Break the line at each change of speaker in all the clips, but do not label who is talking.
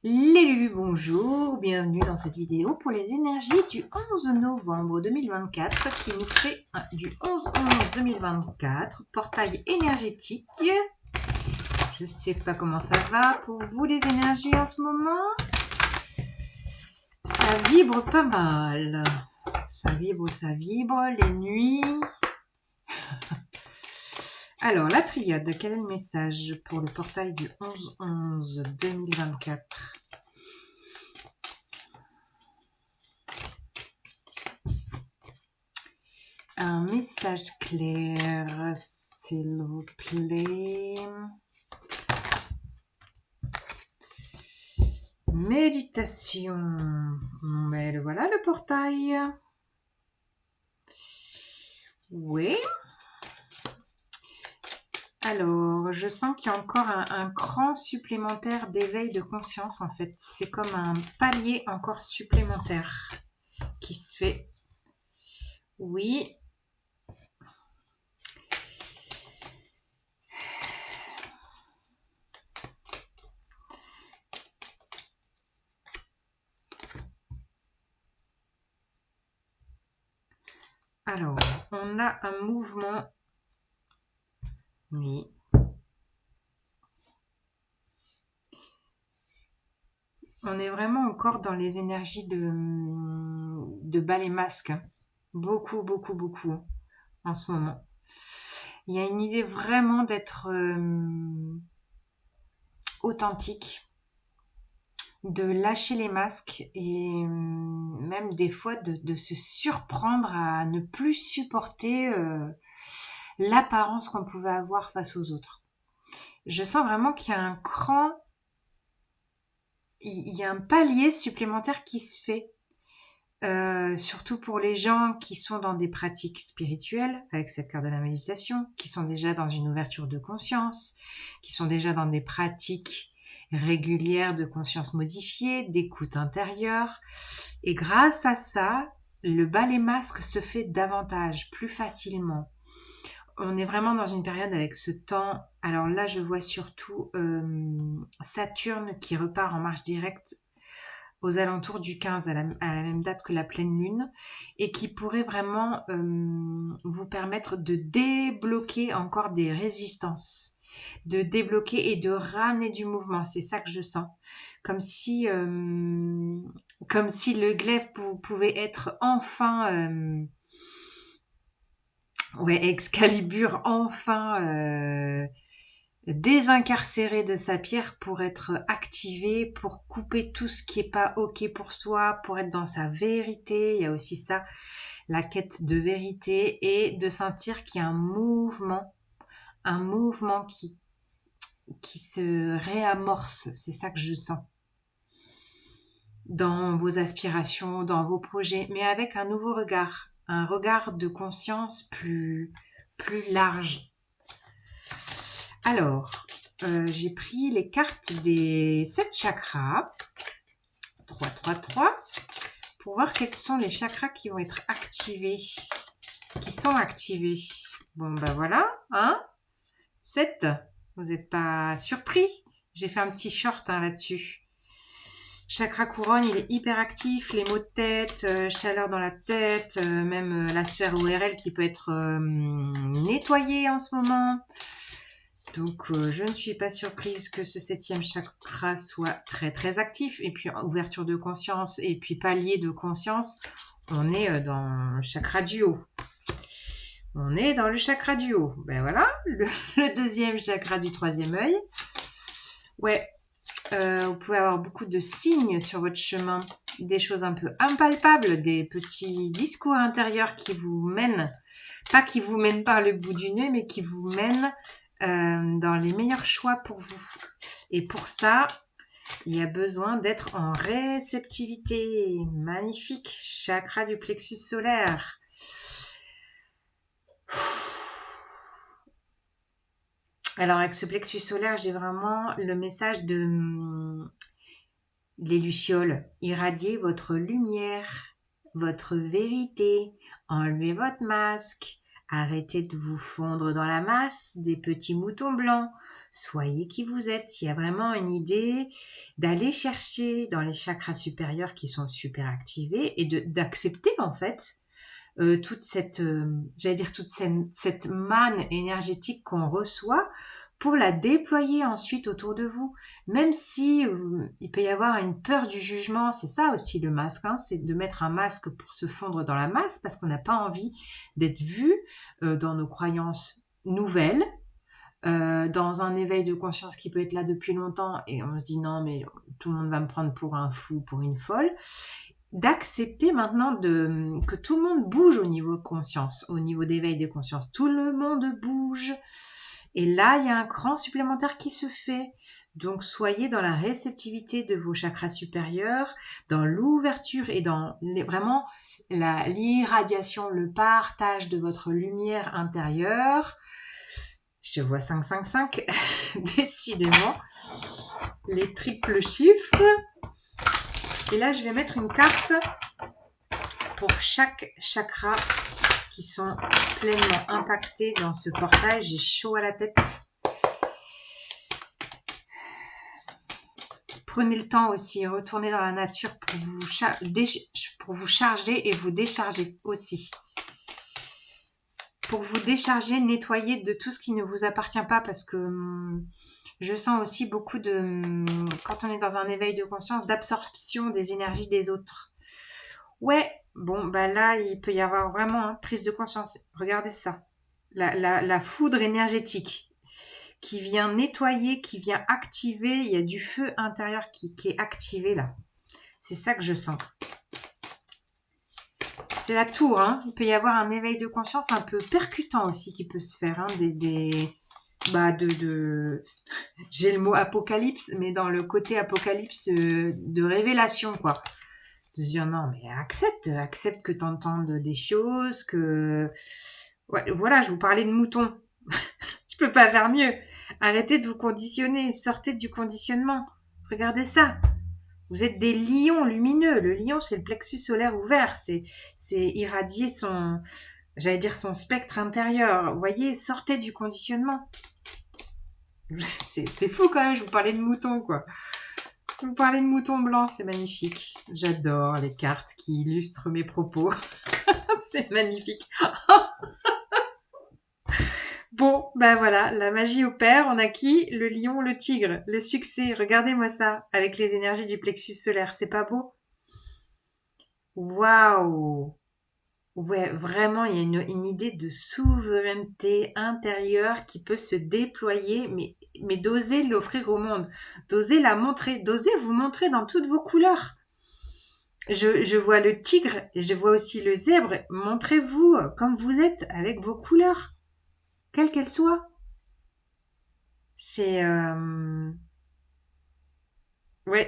Les Lulus, bonjour, bienvenue dans cette vidéo pour les énergies du 11 novembre 2024 qui nous fait du 11-11-2024, portail énergétique. Je sais pas comment ça va pour vous les énergies en ce moment. Ça vibre pas mal. Ça vibre, les nuits. Alors, la triade, quel est le message pour le portail du 11-11-2024 ? Un message clair, s'il vous plaît. Méditation. Mais le voilà le portail. Oui. Alors, je sens qu'il y a encore un cran supplémentaire d'éveil de conscience en fait. C'est comme un palier encore supplémentaire qui se fait. Oui. Alors, on a un mouvement. Oui. On est vraiment encore dans les énergies de bas et masques. Hein. Beaucoup en ce moment. Il y a une idée vraiment d'être authentique, de lâcher les masques et même des fois de se surprendre à ne plus supporter l'apparence qu'on pouvait avoir face aux autres. Je sens vraiment qu'il y a un cran, il y a un palier supplémentaire qui se fait. Surtout pour les gens qui sont dans des pratiques spirituelles, avec cette carte de la méditation, qui sont déjà dans une ouverture de conscience, qui sont déjà dans des pratiques régulières de conscience modifiée, d'écoute intérieure. Et grâce à ça, le bas les masques se fait davantage, plus facilement. On est vraiment dans une période avec ce temps. Alors là, je vois surtout Saturne qui repart en marche directe aux alentours du 15, à la même date que la pleine lune, et qui pourrait vraiment vous permettre de débloquer encore des résistances, de débloquer et de ramener du mouvement. C'est ça que je sens. Comme si le glaive pouvait être enfin... Excalibur enfin désincarcéré de sa pierre pour être activé, pour couper tout ce qui est pas ok pour soi, pour être dans sa vérité. Il y a aussi ça, la quête de vérité et de sentir qu'il y a un mouvement qui se réamorce. C'est ça que je sens dans vos aspirations, dans vos projets, mais avec un nouveau regard, un regard de conscience plus large. Alors, j'ai pris les cartes des 7 chakras, 3, 3, 3, pour voir quels sont les chakras qui vont être activés, qui sont activés. Bon, ben voilà, hein, 7, vous n'êtes pas surpris, j'ai fait un petit short là-dessus. Chakra couronne, il est hyper actif, les maux de tête, chaleur dans la tête, même la sphère ORL qui peut être nettoyée en ce moment. Donc, je ne suis pas surprise que ce 7e chakra soit très actif. Et puis, ouverture de conscience et puis palier de conscience, on est dans le chakra du haut. On est dans le chakra du haut. Ben voilà, le 2e chakra du 3e œil. Ouais, vous pouvez avoir beaucoup de signes sur votre chemin, des choses un peu impalpables, des petits discours intérieurs qui vous mènent, pas qui vous mènent par le bout du nez, mais qui vous mènent dans les meilleurs choix pour vous. Et pour ça, il y a besoin d'être en réceptivité. Magnifique, chakra du plexus solaire. Alors avec ce plexus solaire, j'ai vraiment le message de les lucioles. Irradiez votre lumière, votre vérité, enlevez votre masque, Arrêtez de vous fondre dans la masse des petits moutons blancs. Soyez qui vous êtes. Il y a vraiment une idée d'aller chercher dans les chakras supérieurs qui sont super activés et d'accepter en fait toute cette, j'allais dire toute cette manne énergétique qu'on reçoit pour la déployer ensuite autour de vous. Même si il peut y avoir une peur du jugement, c'est ça aussi le masque, hein, c'est de mettre un masque pour se fondre dans la masse parce qu'on n'a pas envie d'être vu dans nos croyances nouvelles, dans un éveil de conscience qui peut être là depuis longtemps et on se dit non mais tout le monde va me prendre pour un fou, pour une folle. D'accepter maintenant que tout le monde bouge au niveau conscience, au niveau d'éveil des consciences. Tout le monde bouge. Et là, il y a un cran supplémentaire qui se fait. Donc, soyez dans la réceptivité de vos chakras supérieurs, dans l'ouverture et dans vraiment l'irradiation, le partage de votre lumière intérieure. Je vois 555, décidément. Les triples chiffres. Et là, je vais mettre une carte pour chaque chakra qui sont pleinement impactés dans ce portail. J'ai chaud à la tête. Prenez le temps aussi, retournez dans la nature pour vous charger et vous décharger aussi. Pour vous décharger, nettoyer de tout ce qui ne vous appartient pas parce que je sens aussi beaucoup quand on est dans un éveil de conscience, d'absorption des énergies des autres. Ouais, bon, bah là, il peut y avoir vraiment prise de conscience. Regardez ça. La foudre énergétique qui vient nettoyer, qui vient activer. Il y a du feu intérieur qui est activé là. C'est ça que je sens. C'est la tour, hein. Il peut y avoir un éveil de conscience un peu percutant aussi qui peut se faire, hein. J'ai le mot apocalypse, mais dans le côté apocalypse de révélation, quoi. De se dire non, mais accepte que tu entendes des choses, que... Ouais, voilà, je vous parlais de moutons. Je peux pas faire mieux. Arrêtez de vous conditionner, sortez du conditionnement. Regardez ça. Vous êtes des lions lumineux. Le lion, c'est le plexus solaire ouvert. C'est irradier son spectre intérieur. Vous voyez, sortez du conditionnement. C'est fou quand même, je vous parlais de moutons, quoi. Je vous parlais de moutons blancs, c'est magnifique. J'adore les cartes qui illustrent mes propos. C'est magnifique. Bon, ben voilà, la magie opère. On a qui? Le lion, le tigre, le succès. Regardez-moi ça, avec les énergies du plexus solaire. C'est pas beau? Waouh! Ouais, vraiment, il y a une idée de souveraineté intérieure qui peut se déployer, mais d'oser l'offrir au monde, d'oser la montrer, d'oser vous montrer dans toutes vos couleurs. Je vois le tigre et je vois aussi le zèbre. Montrez-vous comme vous êtes avec vos couleurs, quelles qu'elles soient. C'est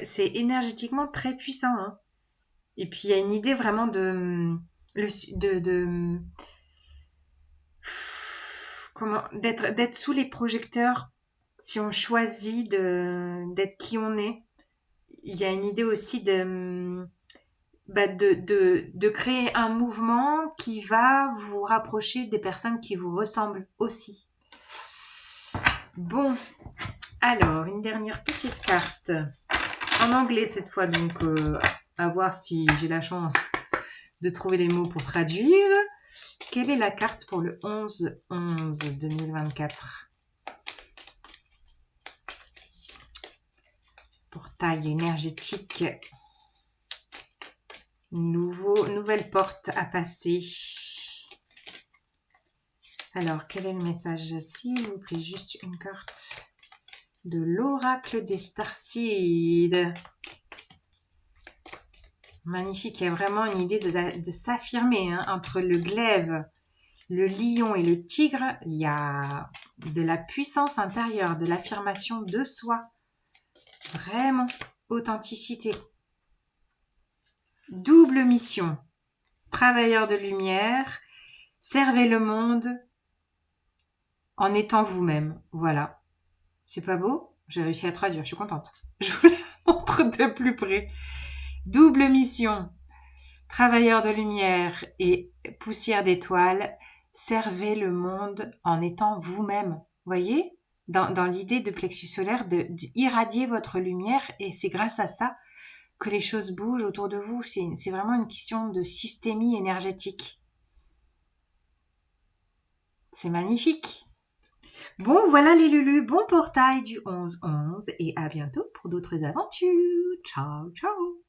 c'est énergétiquement très puissant, hein. Et puis il y a une idée vraiment d'être sous les projecteurs si on choisit d'être qui on est. Il y a une idée aussi de créer un mouvement qui va vous rapprocher des personnes qui vous ressemblent aussi. Bon, alors une dernière petite carte en anglais cette fois, donc à voir si j'ai la chance de trouver les mots pour traduire. Quelle est la carte pour le 11-11-2024? Portail énergétique. Nouvelle porte à passer. Alors, quel est le message? S'il vous plaît, juste une carte de l'oracle des Starseeds. Magnifique, il y a vraiment une idée de s'affirmer, hein, entre le glaive, le lion et le tigre. Il y a de la puissance intérieure, de l'affirmation de soi. Vraiment, authenticité. Double mission. Travailleur de lumière, servez le monde en étant vous-même. Voilà. C'est pas beau? J'ai réussi à traduire, je suis contente. Je vous la montre de plus près. Double mission. Travailleur de lumière et poussière d'étoiles, servez le monde en étant vous-même. Voyez, dans l'idée de plexus solaire, d'irradier votre lumière, et c'est grâce à ça que les choses bougent autour de vous. C'est vraiment une question de systémie énergétique. C'est magnifique. Bon, voilà les Lulus, bon portail du 11-11 et à bientôt pour d'autres aventures. Ciao, ciao.